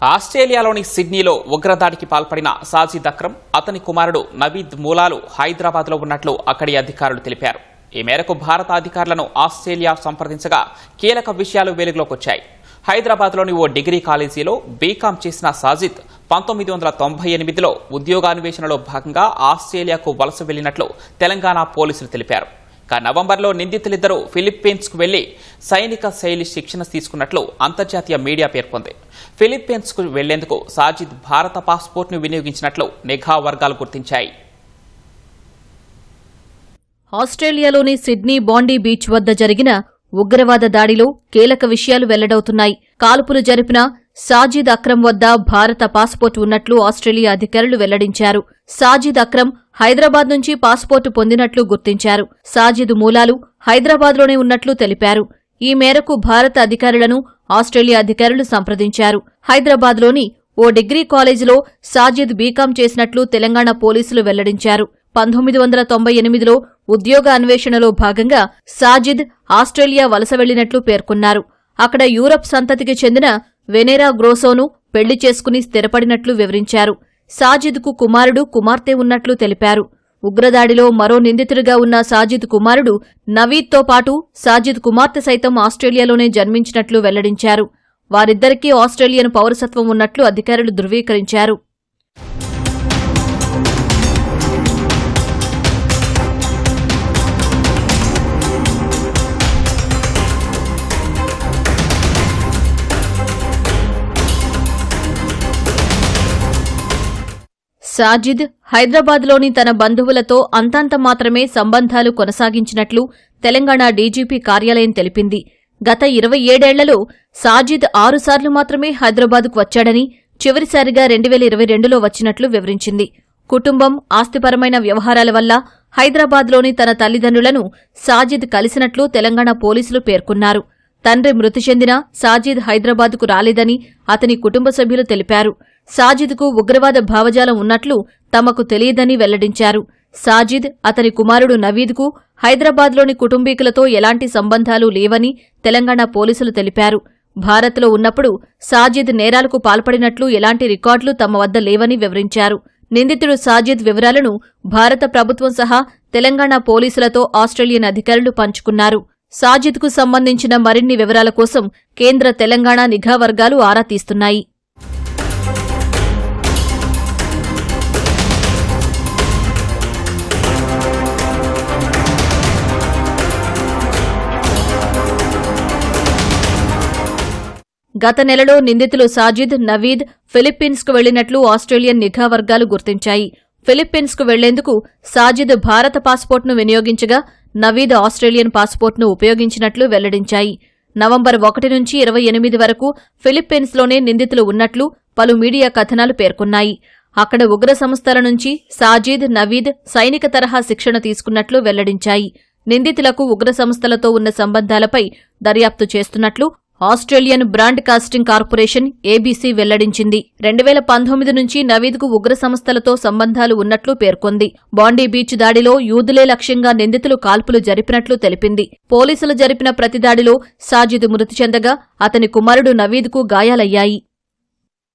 ఆస్ట్రేలియాలోని సిడ్నీలో ఉగ్రదాడికి పాల్పడిన సాజిద్ అక్రమ్ అతని కుమారుడు నవీద్ మూలాలు హైదరాబాద్లో ఉన్నట్లు అక్కడి అధికారులు తెలిపారు. ఈ మేరకు భారత అధికారులను ఆస్ట్రేలియా సంప్రదించగా కీలక విషయాలు వెలుగులోకి వచ్చాయి. హైదరాబాద్లోని ఓ డిగ్రీ కాలేజీలో బీకాం చేసిన సాజిద్ 1998లో ఉద్యోగాన్వేషణలో భాగంగా ఆస్ట్రేలియాకు వలస వెళ్లినట్లు తెలంగాణ పోలీసులు తెలిపారు. నవంబర్లో నిందితులిద్దరూ ఫిలిప్పీన్స్కు వెళ్లి సైనిక శైలి శిక్షణ తీసుకున్నట్లు అంతర్జాతీయ మీడియా పేర్కొంది. ఫిలిప్పీన్స్కు వెళ్లేందుకు సాజిద్ భారత పాస్పోర్ట్ను వినియోగించినట్లు నిఘా వర్గాలు గుర్తించాయి. ఆస్ట్రేలియాలోని సిడ్నీ బాండీ బీచ్ వద్ద జరిగిన ఉగ్రవాద దాడిలో కీలక విషయాలు వెల్లడవుతున్నాయి. కాల్పులు జరిపిన సాజిద్ అక్రమ్ వద్ద భారత పాస్పోర్ట్ ఉన్నట్లు ఆస్ట్రేలియా అధికారులు వెల్లడించారు. సాజిద్ అక్రమ్ హైదరాబాద్ నుంచి పాస్పోర్టు పొందినట్లు గుర్తించారు. సాజిద్ మూలాలు హైదరాబాద్లోనే ఉన్నట్లు తెలిపారు. ఈ మేరకు భారత అధికారులను ఆస్ట్రేలియా అధికారులు సంప్రదించారు. హైదరాబాద్లోని ఓ డిగ్రీ కాలేజీలో సాజిద్ బీకాం చేసినట్లు తెలంగాణ పోలీసులు వెల్లడించారు. 1998లో ఉద్యోగ అన్వేషణలో భాగంగా సాజిద్ ఆస్ట్రేలియా వలస వెళ్లినట్లు పేర్కొన్నారు. అక్కడ యూరప్ సంతతికి చెందిన వెనెరా గ్రోసోను పెళ్లి చేసుకుని స్థిరపడినట్లు వివరించారు. సాజిద్కు కుమారుడు, కుమార్తె ఉన్నట్లు తెలిపారు. ఉగ్రదాడిలో మరో నిందితుడిగా ఉన్న సాజిద్ కుమారుడు నవీద్తో పాటు సాజిద్ కుమార్తె సైతం ఆస్ట్రేలియాలోనే జన్మించినట్లు వెల్లడించారు. వారిద్దరికీ ఆస్ట్రేలియన్ పౌరసత్వం ఉన్నట్లు అధికారులు ధృవీకరించారు. సాజిద్ హైదరాబాద్లోని తన బంధువులతో అంతంత మాత్రమే సంబంధాలు కొనసాగించినట్లు తెలంగాణ డీజీపీ కార్యాలయం తెలిపింది. గత 27 ఏళ్లలో సాజిద్ 6 సార్లు మాత్రమే హైదరాబాద్కు వచ్చాడని, చివరిసారిగా 2022లో వచ్చినట్లు వివరించింది. కుటుంబం, ఆస్తిపరమైన వ్యవహారాల వల్ల హైదరాబాద్లోని తన తల్లిదండ్రులను సాజిద్ కలిసినట్లు తెలంగాణ పోలీసులు పేర్కొన్నారు. తండ్రి మృతి చెందిన సాజిద్ హైదరాబాద్కు రాలేదని అతని కుటుంబ సభ్యులు తెలిపారు. సాజిద్కు ఉగ్రవాద భావజాలం ఉన్నట్లు తమకు తెలియదని వెల్లడించారు. సాజిద్, అతని కుమారుడు నవీద్కు హైదరాబాద్లోని కుటుంబీకులతో ఎలాంటి సంబంధాలు లేవని తెలంగాణ పోలీసులు తెలిపారు. భారత్లో ఉన్నప్పుడు సాజిద్ నేరాలకు పాల్పడినట్లు ఎలాంటి రికార్డులు తమ వద్ద లేవని వివరించారు. నిందితుడు సాజిద్ వివరాలను భారత ప్రభుత్వం సహా తెలంగాణ పోలీసులతో ఆస్ట్రేలియన్ అధికారులు పంచుకున్నారు. సాజిద్కు సంబంధించిన మరిన్ని వివరాల కోసం కేంద్ర, తెలంగాణ నిఘా వర్గాలు ఆరా తీస్తున్నాయి. గత నెలలో నిందితులు సాజిద్, నవీద్ ఫిలిప్పీన్స్కు వెళ్లినట్లు ఆస్ట్రేలియన్ నిఘా వర్గాలు గుర్తించాయి. ఫిలిప్పీన్స్కు వెళ్లేందుకు సాజిద్ భారత పాస్పోర్ట్ను వినియోగించగా నవీద్ ఆస్ట్రేలియన్ పాస్పోర్ట్ను ఉపయోగించినట్లు వెల్లడించాయి. నవంబర్ 1 నుంచి 28 వరకు ఫిలిప్పీన్స్లోనే నిందితులు ఉన్నట్లు పలు మీడియా కథనాలు పేర్కొన్నాయి. అక్కడ ఉగ్ర సంస్థల నుంచి సాజిద్, నవీద్ సైనిక తరహా శిక్షణ తీసుకున్నట్లు వెల్లడించాయి. నిందితులకు ఉగ్ర సంస్థలతో ఉన్న సంబంధాలపై దర్యాప్తు చేస్తున్నట్లు Australian brand casting corporation ABC వెల్లడించింది. 2019 నుంచి నవీద్కు ఉగ్ర సంస్థలతో సంబంధాలు ఉన్నట్లు పేర్కొంది. బాండీ బీచ్ దాడిలో యూదులే లక్ష్యంగా నిందితులు కాల్పులు జరిపినట్లు తెలిపింది. పోలీసులు జరిపిన ప్రతి దాడిలో సాజిద్ మృతి చెందగా అతని కుమారుడు నవీద్కు గాయాలయ్యాయి.